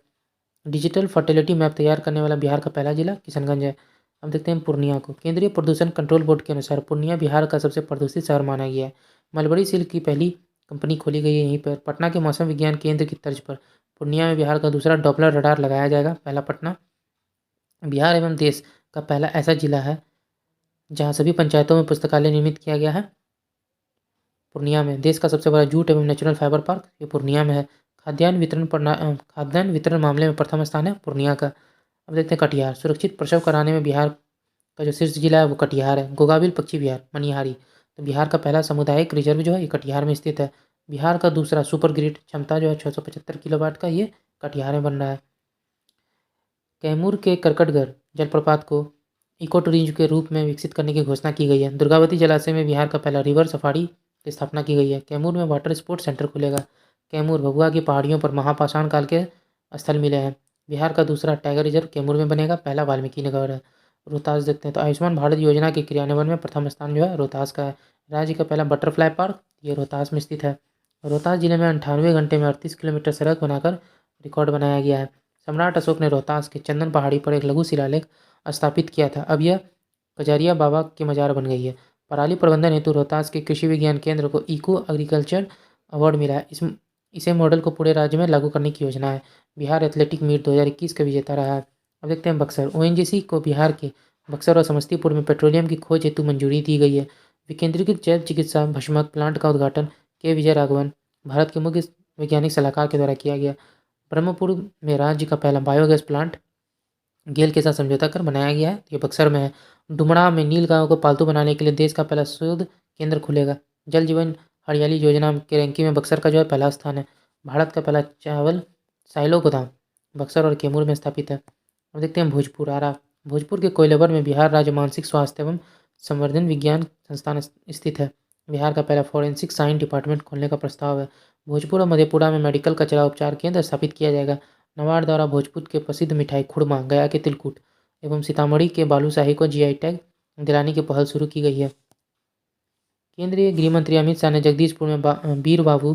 डिजिटल फर्टिलिटी मैप तैयार करने वाला बिहार का पहला जिला किशनगंज है। अब देखते हैं पूर्णिया को। केंद्रीय प्रदूषण कंट्रोल बोर्ड के अनुसार पूर्णिया बिहार का सबसे प्रदूषित शहर माना गया है। मलबरी सिल्क की पहली कंपनी खोली गई है यहीं पर। पटना के मौसम विज्ञान केंद्र की तर्ज पर पूर्णिया में बिहार का दूसरा डॉपलर रडार लगाया जाएगा। पहला पटना बिहार एवं देश का पहला ऐसा जिला है जहां सभी पंचायतों में पुस्तकालय निर्मित किया गया है। पूर्णिया में देश का सबसे बड़ा जूट एवं नेचुरल फाइबर पार्क ये पूर्णिया में है। खाद्यान्न वितरण मामले में प्रथम स्थान है पूर्णिया का। अब देखते हैं कटिहार। सुरक्षित प्रसव कराने में बिहार का जो शीर्ष जिला है वो कटिहार है। गोगाबिल पक्षी विहार मनिहारी, तो बिहार का पहला सामुदायिक रिजर्व जो है ये कटिहार में स्थित है। बिहार का दूसरा सुपर ग्रिड क्षमता जो है 675 किलोवाट का ये कटिहार में बन रहा है। कैमूर के करकटगढ़ जलप्रपात को इको टूरिज्म के रूप में विकसित करने की घोषणा की गई है। दुर्गावती जलाशय में बिहार का पहला रिवर सफारी की स्थापना की गई है। कैमूर में वाटर स्पोर्ट्स सेंटर खुलेगा। कैमूर भभुआ की पहाड़ियों पर महापाषाण काल के स्थल मिले हैं। बिहार का दूसरा टाइगर रिजर्व कैमूर में बनेगा। पहला वाल्मीकि नगर है। रोहतास देखते हैं, तो आयुष्मान भारत योजना के क्रियान्वयन में प्रथम स्थान जो है रोहतास का है। राज्य का पहला बटरफ्लाई पार्क ये रोहतास में स्थित है। रोहतास जिले में 98 घंटे में 38 किलोमीटर सड़क बनाकर रिकॉर्ड बनाया गया है। सम्राट अशोक ने रोहतास के चंदन पहाड़ी पर एक लघु शिलालेख स्थापित किया था। अब यह कजारिया बाबा की मजार बन गई है। पराली प्रबंधन हेतु रोहतास के कृषि विज्ञान केंद्र को इको एग्रीकल्चर अवार्ड मिला है। इसे मॉडल को पूरे राज्य में लागू करने की योजना है। बिहार एथलेटिक मीट 2021 का विजेता रहा है। अब देखते हैं बक्सर। ओएनजीसी को बिहार के बक्सर और समस्तीपुर में पेट्रोलियम की खोज हेतु मंजूरी दी गई है। विकेंद्रीकृत जैव चिकित्सा भस्मक प्लांट का उद्घाटन के विजय राघवन भारत के मुख्य वैज्ञानिक सलाहकार के द्वारा किया गया। ब्रह्मपुर में राज्य का पहला बायोगैस प्लांट गेल के साथ समझौता कर बनाया गया है। ये बक्सर में है। डुमरा में नील गायों को पालतू बनाने के लिए देश का पहला शोध केंद्र खुलेगा। जल जीवन हरियाली योजना के रैंकिंग में बक्सर का जो है पहला स्थान है। भारत का पहला चावल साइलो गोदाम बक्सर और कैमूर में स्थापित है। अब देखते हैं भोजपुर आरा। भोजपुर के कोइलवर में बिहार राज्य मानसिक स्वास्थ्य एवं संवर्धन विज्ञान संस्थान स्थित है। बिहार का पहला फॉरेंसिक साइंस डिपार्टमेंट खोलने का प्रस्ताव है। भोजपुर और मधेपुरा में मेडिकल कचरा उपचार केंद्र स्थापित किया जाएगा। नवाड़ द्वारा भोजपुर के प्रसिद्ध मिठाई खुरमा, गया के तिलकुट एवं सीतामढ़ी के बालूशाही को जीआई टैग दिलाने की पहल शुरू की गई है। केंद्रीय गृह मंत्री अमित शाह ने जगदीशपुर में वीर बाबू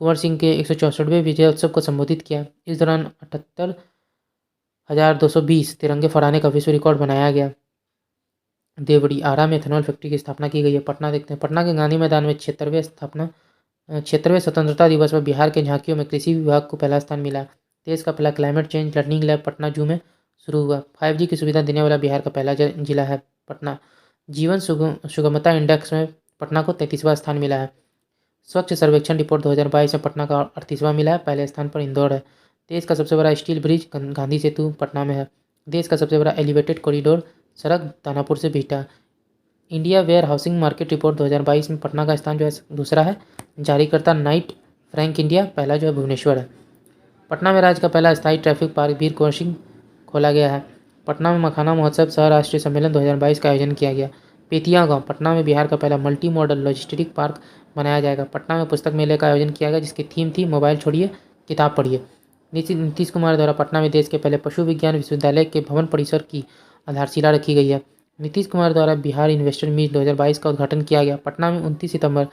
कुंवर सिंह के 164वें विजयोत्सव को संबोधित किया। इस दौरान 78,220 तिरंगे फहराने का विश्व रिकॉर्ड बनाया गया। देवड़ी आरा में एथेनॉल फैक्ट्री की स्थापना की गई है। पटना देखते हैं। पटना के गांधी मैदान में 76वें स्वतंत्रता दिवस पर बिहार के झांकियों में कृषि विभाग को पहला स्थान मिला। देश का पहला climate change learning lab Patna जू में शुरू हुआ। 5G की सुविधा देने वाला बिहार का पहला जिला है पटना। जीवन सुगमता इंडेक्स में पटना को 33वां स्थान मिला है। स्वच्छ सर्वेक्षण रिपोर्ट 2022 में पटना का 38वां मिला है। पहले स्थान पर इंदौर है। देश का सबसे बड़ा स्टील ब्रिज गांधी सेतु पटना में है। देश का सबसे बड़ा एलिवेटेड कॉरिडोर सड़क दानापुर से Bihta. India warehousing market report 2022 में पटना का स्थान जो है दूसरा है। जारीकर्ता नाइट फ्रैंक इंडिया, पहला जो है भुवनेश्वर है। पटना में राज्य का पहला स्थायी ट्रैफिक पार्क वीर कुंवर सिंह खोला गया है। पटना में मखाना महोत्सव सह राष्ट्रीय सम्मेलन 2022 का आयोजन किया गया। पेतिया गांव पटना में बिहार का पहला मल्टी मॉडल लॉजिस्टिक पार्क बनाया जाएगा। पटना में पुस्तक मेले का आयोजन किया गया जिसकी थीम थी मोबाइल छोड़िए किताब पढ़िए। नीतीश कुमार द्वारा पटना में देश के पहले पशु विज्ञान विश्वविद्यालय के भवन परिसर की आधारशिला रखी गई है। नीतीश कुमार द्वारा बिहार इन्वेस्टर मीट 2022 का उद्घाटन किया गया। पटना में 29 सितंबर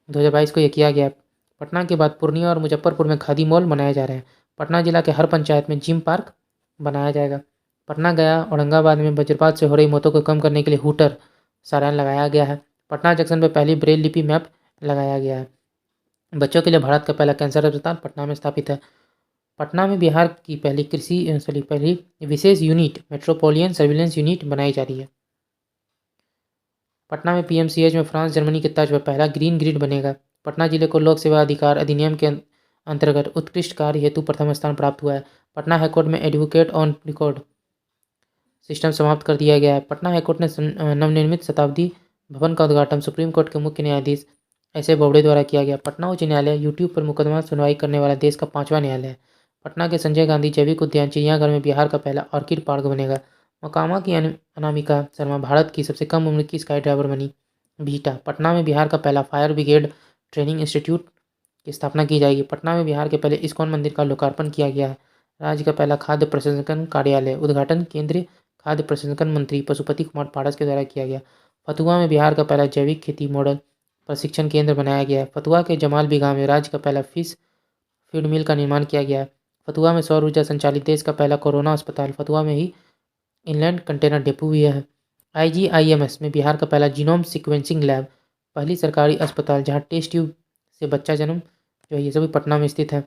2022 को यह किया गया। पटना के बाद पूर्णिया और मुजफ्फरपुर में खादी मॉल बनाए जा रहे हैं। पटना जिला के हर पंचायत में जिम पार्क बनाया जाएगा। पटना गया औरंगाबाद में वज्रपात से हो रही मौतों को कम करने के लिए हूटर सायरन लगाया गया है। पटना जंक्शन पर पहली ब्रेल लिपि मैप लगाया गया है। बच्चों के लिए भारत का पहला कैंसर अस्पताल पटना में स्थापित है। पटना में बिहार की पहली विशेष यूनिट मेट्रोपोलियन सर्विलेंस यूनिट बनाई जा रही है। पटना में पीएमसीएच में फ्रांस जर्मनी के तर्ज पर पहला ग्रीन ग्रिड बनेगा। पटना जिले को लोक सेवा अधिकार अधिनियम के अंतर्गत उत्कृष्ट कार्य हेतु प्रथम स्थान प्राप्त हुआ है। पटना हाईकोर्ट में एडवोकेट ऑन रिकॉर्ड सिस्टम समाप्त कर दिया गया है। पटना हाईकोर्ट ने नवनिर्मित शताब्दी भवन का उद्घाटन सुप्रीम कोर्ट के मुख्य न्यायाधीश एस ए बोबड़े द्वारा किया गया। पटना उच्च न्यायालय यूट्यूब पर मुकदमा सुनवाई करने वाला देश का 5वां न्यायालय है। पटना के संजय गांधी जैविक उद्यान चिड़ियाघर में बिहार का पहला ऑर्किड पार्क बनेगा। मोकामा की अनामिका शर्मा भारत की सबसे कम उम्र की स्काई ड्राइवर बनी। बीटा पटना में बिहार का पहला फायर ब्रिगेड ट्रेनिंग इंस्टीट्यूट की स्थापना की जाएगी। पटना में बिहार के पहले इस्कॉन मंदिर का लोकार्पण किया गया है। राज्य का पहला खाद्य प्रसंस्करण कार्यालय उद्घाटन केंद्रीय खाद्य प्रसंस्करण मंत्री पशुपति कुमार पारस के द्वारा किया गया। फतुहा में बिहार का पहला जैविक खेती मॉडल प्रशिक्षण केंद्र बनाया गया है। फतुहा के जमाल बिगहा में राज्य का पहला फिश फीड मिल का निर्माण किया गया है। फतुहा में सौर ऊर्जा संचालित देश का पहला कोरोना अस्पताल फतुहा में ही इनलैंड कंटेनर डिपो भी है। IGIMS में बिहार का पहला जीनोम सिक्वेंसिंग लैब पहली सरकारी अस्पताल जहां टेस्ट ट्यूब से बच्चा जन्म जो है ये सभी पटना में स्थित है।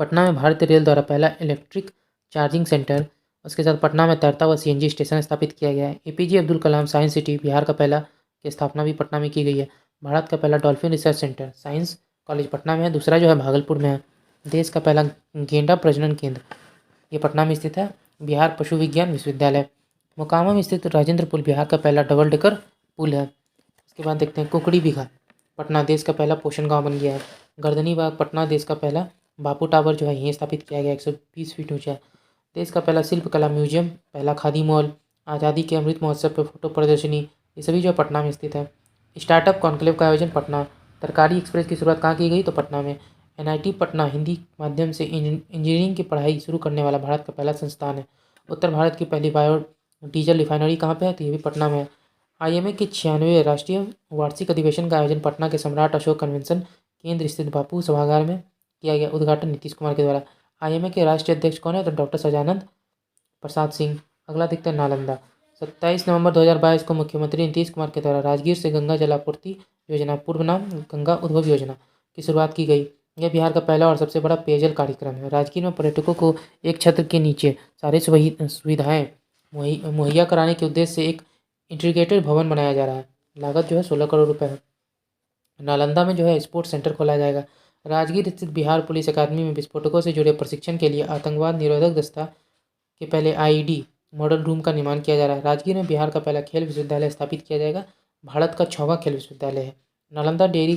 पटना में भारतीय रेल द्वारा पहला इलेक्ट्रिक चार्जिंग सेंटर उसके साथ पटना में तैरता हुआ CNG स्टेशन स्थापित किया गया है। APJ Abdul Kalam science city Bihar का पहला की स्थापना भी पटना में की गई है। भारत का पहला dolphin research centre science college Patna में है। दूसरा जो है भागलपुर में है। देश का पहला गेंडा प्रजनन केंद्र ये पटना में स्थित है। बिहार पशु विज्ञान विश्वविद्यालय मोकामा में स्थित राजेंद्र पुल बिहार का पहला डबल डेकर पुल है। इसके बाद देखते हैं कुकड़ी बिघा पटना देश का पहला पोषण गांव बन गया है। गर्दनी बाग पटना देश का पहला बापू टावर जो है यहीं स्थापित किया गया 120 फीट ऊंचा। देश का पहला शिल्पकला म्यूजियम पहला खादी मॉल आज़ादी के अमृत महोत्सव पर फोटो प्रदर्शनी ये सभी जो पटना में स्थित है। स्टार्टअप कॉन्क्लेव का आयोजन पटना। तरकारी एक्सप्रेस की शुरुआत कहाँ की गई तो पटना में। NIT पटना हिंदी माध्यम से इंजीनियरिंग की पढ़ाई शुरू करने वाला भारत का पहला संस्थान है। उत्तर भारत की पहली बायो डीजल रिफाइनरी कहाँ पे है तो ये भी पटना में है। IMA के 96वें राष्ट्रीय वार्षिक अधिवेशन का आयोजन पटना के सम्राट अशोक कन्वेंशन केंद्र स्थित बापू सभागार में किया गया। उद्घाटन नीतीश कुमार के द्वारा। IMA के राष्ट्रीय अध्यक्ष कौन है तो डॉक्टर सजानंद प्रसाद सिंह। अगला देखते हैं नालंदा। 27 नवंबर 2022 को मुख्यमंत्री नीतीश कुमार के द्वारा राजगीर से गंगा जलापूर्ति योजना पूर्व नाम गंगा उद्भव योजना की शुरुआत की गई। यह बिहार का पहला और सबसे बड़ा पेयजल कार्यक्रम है। राजगीर में पर्यटकों को एक छत्र के नीचे सारी सुविधाएं मुहैया कराने के उद्देश्य से एक इंटीग्रेटेड भवन बनाया जा रहा है। लागत जो है 16 करोड़ रुपए है। नालंदा में जो है स्पोर्ट्स सेंटर खोला जाएगा। राजगीर स्थित बिहार पुलिस अकादमी में विस्फोटकों से जुड़े प्रशिक्षण के लिए आतंकवाद निरोधक दस्ता के पहले IED मॉडल रूम का निर्माण किया जा रहा है। राजगीर में बिहार का पहला खेल विश्वविद्यालय स्थापित किया जाएगा। भारत का 6वां खेल विश्वविद्यालय है। Nalanda dairy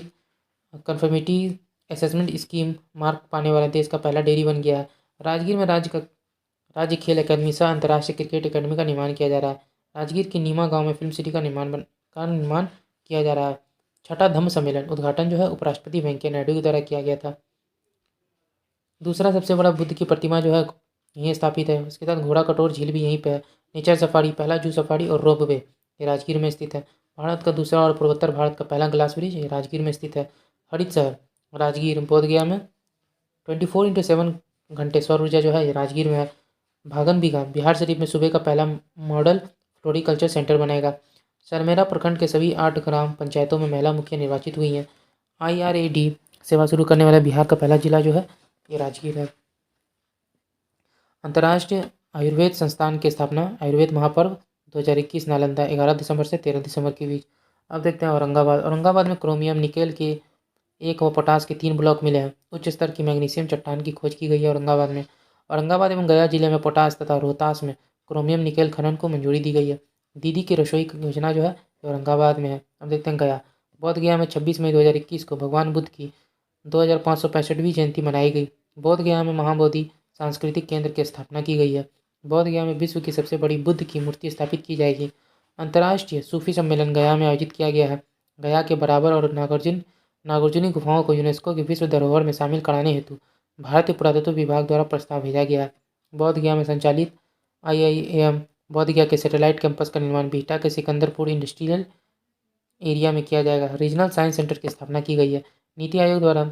conformity assessment scheme mark पाने वाला देश का पहला डेयरी बन गया है। राजगीर में राज्य खेल अकादमी सह अंतर्राष्ट्रीय क्रिकेट अकादमी का निर्माण किया जा रहा है। राजगीर के नीमा गांव में फिल्म सिटी का निर्माण किया जा रहा है। छठा धम्म सम्मेलन उद्घाटन जो है उपराष्ट्रपति वेंकैया नायडू के द्वारा किया गया था। दूसरा सबसे बड़ा बुद्ध की प्रतिमा जो है यहीं स्थापित है। उसके साथ घोड़ा कटोर झील भी यहीं पे है। नेचर सफारी पहला जू सफारी और रोपवे ये राजगीर में स्थित है। भारत का दूसरा और पूर्वोत्तर भारत का पहला ग्लास ब्रिज ये राजगीर में स्थित है। हरित शहर राजगीर बोधगया में 24/7 घंटे सौर ऊर्जा जो है ये राजगीर में है। भागन बीघा बिहार शरीफ में सुबह का पहला मॉडल फ्लोरिकल्चर सेंटर बनेगा। सरमेरा प्रखंड के सभी 8 ग्राम पंचायतों में महिला मुखिया निर्वाचित हुई हैं। IRAD सेवा शुरू करने वाला बिहार का पहला जिला जो है ये राजगीर है। अंतर्राष्ट्रीय आयुर्वेद संस्थान की स्थापना आयुर्वेद महापर्व 2021 नालंदा 11 दिसंबर से 13 दिसंबर के बीच। अब देखते हैं औरंगाबाद में क्रोमियम निकेल के 1 व पोटास के 3 ब्लॉक मिले हैं। उच्च स्तर की मैग्नीशियम चट्टान की खोज की गई है औरंगाबाद में। औरंगाबाद एवं गया जिले में पोटास तथा रोहतास में क्रोमियम निकेल खनन को मंजूरी दी गई है। दीदी की रसोई योजना जो है औरंगाबाद में है। अब देखते हैं गया बोध गया में 26 मई 2021 को भगवान बुद्ध की 2565वीं जयंती मनाई गई। बोध गया में महाबोधि सांस्कृतिक केंद्र की स्थापना की गई है। बोध गया में विश्व की सबसे बड़ी बुद्ध की मूर्ति स्थापित की जाएगी। अंतर्राष्ट्रीय सूफी सम्मेलन गया में आयोजित किया गया है। गया के बराबर और नागार्जुनी गुफाओं को यूनेस्को की विश्व धरोहर में शामिल कराने हेतु भारतीय पुरातत्व विभाग द्वारा प्रस्ताव भेजा गया है। बोध गया में संचालित IIAM बोध गया के सैटेलाइट कैंपस का निर्माण बिहटा के सिकंदरपुर इंडस्ट्रियल एरिया में किया जाएगा। रीजनल साइंस सेंटर की स्थापना की गई है। नीति आयोग द्वारा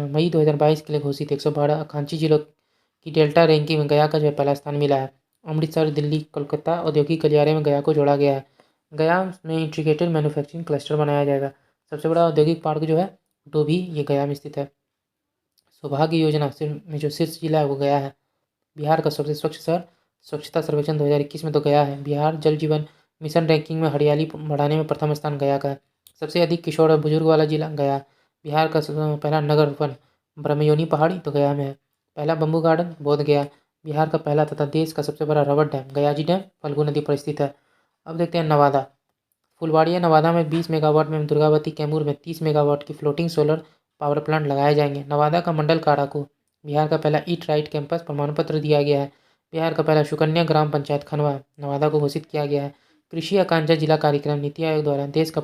मई 2022 के लिए घोषित 112 आकांक्षी जिलों की डेल्टा रैंकिंग में गया का जो है पहला स्थान मिला है। अमृतसर दिल्ली कोलकाता औद्योगिक गलियारे में गया को जोड़ा गया है। गया में इंटीग्रेटेड मैन्युफैक्चरिंग क्लस्टर बनाया जाएगा। सबसे बड़ा औद्योगिक पार्क जो है तो भी ये गया में स्थित है। सौभाग्य योजना में जो शीर्ष जिला है वो गया है। बिहार का सबसे स्वच्छ शहर स्वच्छता सर्वेक्षण 2021 में तो गया है। बिहार जल जीवन मिशन रैंकिंग में हरियाली बढ़ाने में प्रथम स्थान गया का है। सबसे अधिक किशोर और बुजुर्ग वाला जिला गया। बिहार का पहला नगर वन ब्रह्मयोनी पहाड़ी तो गया में है। पहला बम्बू गार्डन बोध गया। बिहार का पहला तथा देश का सबसे बड़ा rubber dam Gayaji dam Falgu नदी पर स्थित है। अब देखते हैं नवादा। फुलवाड़िया नवादा में 20 मेगावाट में दुर्गावती कैमूर में 30 मेगावाट की फ्लोटिंग सोलर पावर प्लांट लगाए जाएंगे। नवादा का मंडल कारा को बिहार का पहला ईट राइट कैंपस प्रमाण पत्र दिया गया है। बिहार का पहला सुकन्या ग्राम पंचायत खनवा नवादा को घोषित किया गया है। कृषि आकांक्षा जिला कार्यक्रम नीति आयोग द्वारा देश का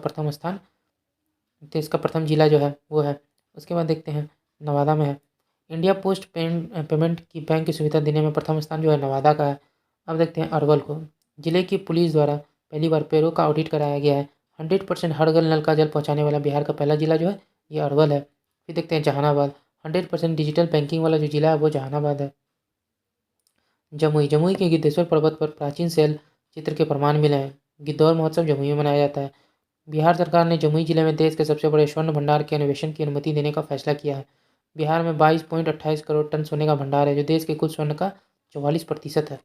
प्रथम जिला जो है वो है। उसके बाद देखते हैं नवादा में है। इंडिया पोस्ट पेमेंट की बैंक की सुविधा देने में प्रथम स्थान जो है नवादा का है। अब देखते हैं अरवल को। जिले की पुलिस द्वारा पहली बार पेड़ों का ऑडिट कराया गया है। 100% हर घर नल का जल पहुंचाने वाला बिहार का पहला जिला जो है ये अरवल है। फिर देखते हैं जहानाबाद। 100% डिजिटल बैंकिंग वाला जो जिला है वो जहानाबाद है। जमुई के गिद्धेश्वर पर्वत पर प्राचीन शैल चित्र के प्रमाण मिले हैं। गिद्धौर महोत्सव जमुई में मनाया जाता है। बिहार सरकार ने जमुई जिले में देश के सबसे बड़े स्वर्ण भंडार के अन्वेषण की अनुमति देने का फैसला किया है। बिहार में 22.28 करोड़ टन सोने का भंडार है जो देश के कुल स्वर्ण का 44% है।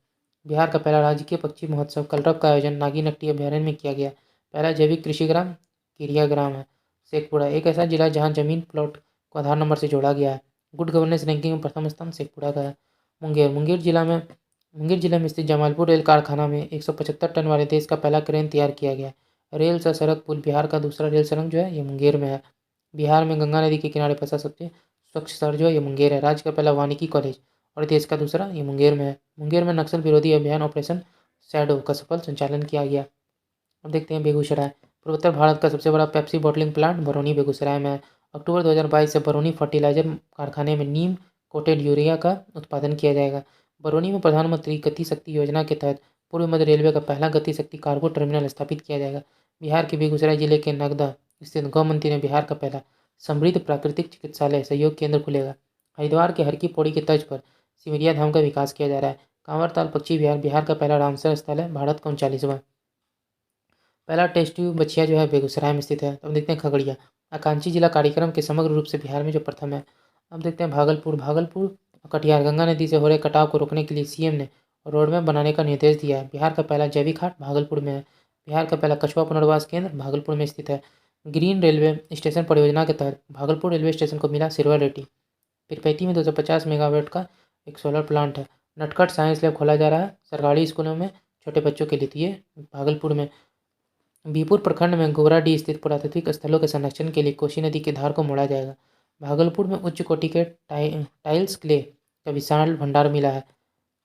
बिहार का पहला राज्य पक्षी महोत्सव कलरव का आयोजन नागीनट्टी अभ्यारण्य में किया गया। पहला जैविक कृषि ग्राम किरिया ग्राम है। शेखपुरा एक ऐसा जिला जहां जमीन प्लॉट को आधार नंबर से जोड़ा गया है। गुड गवर्नेंस रैंकिंग में प्रथम स्थान शेखपुरा का है। मुंगेर जिले में स्थित जमालपुर रेल कारखाना में 175 टन वाले देश का पहला क्रेन तैयार किया गया। रेल से सड़क पुल बिहार का दूसरा रेल सुरंग जो है ये मुंगेर में है। बिहार में गंगा नदी के किनारे बसा सबसे स्वच्छ शहर जो है ये मुंगेर है। राज्य का पहला वानिकी कॉलेज और देश का दूसरा ये मुंगेर में है। मुंगेर में नक्सल विरोधी अभियान ऑपरेशन शैडो का सफल संचालन किया गया। अब देखते हैं बेगूसराय। पूर्वोत्तर भारत का सबसे बड़ा Pepsi bottling plant Barauni Begusarai में है। अक्टूबर 2022 से बरौनी फर्टिलाइजर कारखाने में नीम कोटेड यूरिया का उत्पादन किया जाएगा। बरौनी में प्रधानमंत्री गति शक्ति योजना के तहत पूर्व मध्य रेलवे का पहला गति शक्ति कार्गो टर्मिनल स्थापित किया जाएगा। बिहार के बेगूसराय जिले के नगदा स्थित गौ मंदिर में बिहार का पहला समृद्ध प्राकृतिक चिकित्सालय सहयोग केंद्र खुलेगा। हरिद्वार के हर की पौड़ी की तर्ज पर सिमरिया धाम का विकास किया जा रहा है। कांवरताल पक्षी विहार बिहार का पहला रामसर स्थल है। भारत का 39वां। पहला टेस्ट ट्यूब बछिया जो है बेगूसराय में स्थित है। अब देखते हैं खगड़िया। आकांक्षी जिला कार्यक्रम के समग्र रूप से बिहार में जो प्रथम है। अब देखते हैं भागलपुर और कटिहार गंगा नदी से हो रहे कटाव को रोकने के लिए सीएम ने रोडमैप बनाने का निर्देश दिया है। बिहार का पहला जैविक हाट भागलपुर में है। बिहार का पहला कछुआ पुनर्वास केंद्र भागलपुर में स्थित है। ग्रीन रेलवे स्टेशन परियोजना के तहत भागलपुर रेलवे स्टेशन को मिला सिल्वर रेटिंग। पिरपैती में 250 मेगावाट का एक सोलर प्लांट है। नटखट साइंस लैब खोला जा रहा है सरकारी स्कूलों में छोटे बच्चों के लिए। तो ये भागलपुर में। बीपुर प्रखंड में गोबराडीह स्थित पुरातात्विक स्थलों के संरक्षण के लिए कोसी नदी की धार को मोड़ा जाएगा। भागलपुर में उच्च कोटि के टाइल्स क्ले का विशाल भंडार मिला है।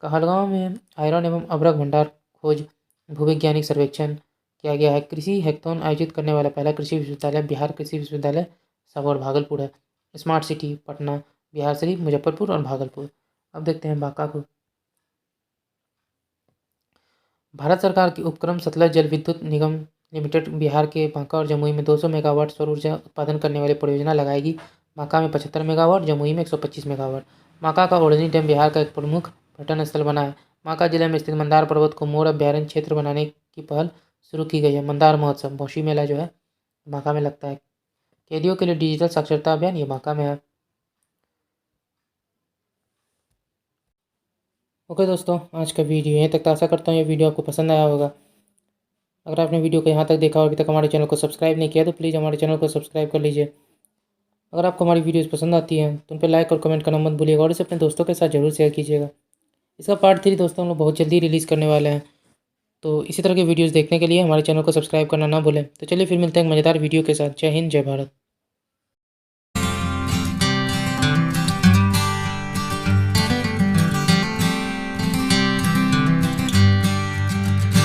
कहलगांव में आयरन एवं अभ्रक भंडार खोज भूवैज्ञानिक सर्वेक्षण किया गया है। कृषि हैकाथॉन आयोजित करने वाला पहला कृषि विश्वविद्यालय बिहार कृषि विश्वविद्यालय सबौर भागलपुर है। स्मार्ट सिटी पटना बिहार शरीफ मुजफ्फरपुर और भागलपुर। अब देखते हैं बांका को। भारत सरकार की उपक्रम सतलज जल विद्युत निगम लिमिटेड बिहार के बांका और जमुई में 200 मेगावाट सौर ऊर्जा उत्पादन करने वाली परियोजना लगाएगी। बांका में 75 मेगावाट जमुई में 125 मेगावाट। बांका का ओढ़नी डैम बिहार का एक प्रमुख पर्यटन स्थल बना है। बांका जिले में स्थित मंदार पर्वत को मोर अभ्यारण्य क्षेत्र बनाने की पहल शुरू की गई है। मंदार महोत्सव मौसी मेला जो है बांका में लगता है। कैदियों के लिए डिजिटल साक्षरता अभियान ये बांका में है। ओके दोस्तों, आज का वीडियो यहीं तक था। आशा करता हूँ ये वीडियो आपको पसंद आया होगा। अगर आपने वीडियो को यहाँ तक देखा और अभी तक हमारे चैनल को सब्सक्राइब नहीं किया तो प्लीज़ हमारे चैनल को सब्सक्राइब कर लीजिए। अगर आपको हमारी वीडियोस पसंद आती हैं तो उन पर लाइक और कमेंट करना मत भूलिएगा और इसे अपने दोस्तों के साथ ज़रूर शेयर कीजिएगा। इसका पार्ट 3 दोस्तों हम लोग बहुत जल्दी रिलीज़ करने वाले हैं। तो इसी तरह के वीडियोज़ देखने के लिए हमारे चैनल को सब्सक्राइब करना ना भूलें। तो चलिए फिर मिलते हैं एक मज़ेदार वीडियो के साथ। जय हिंद, जय भारत।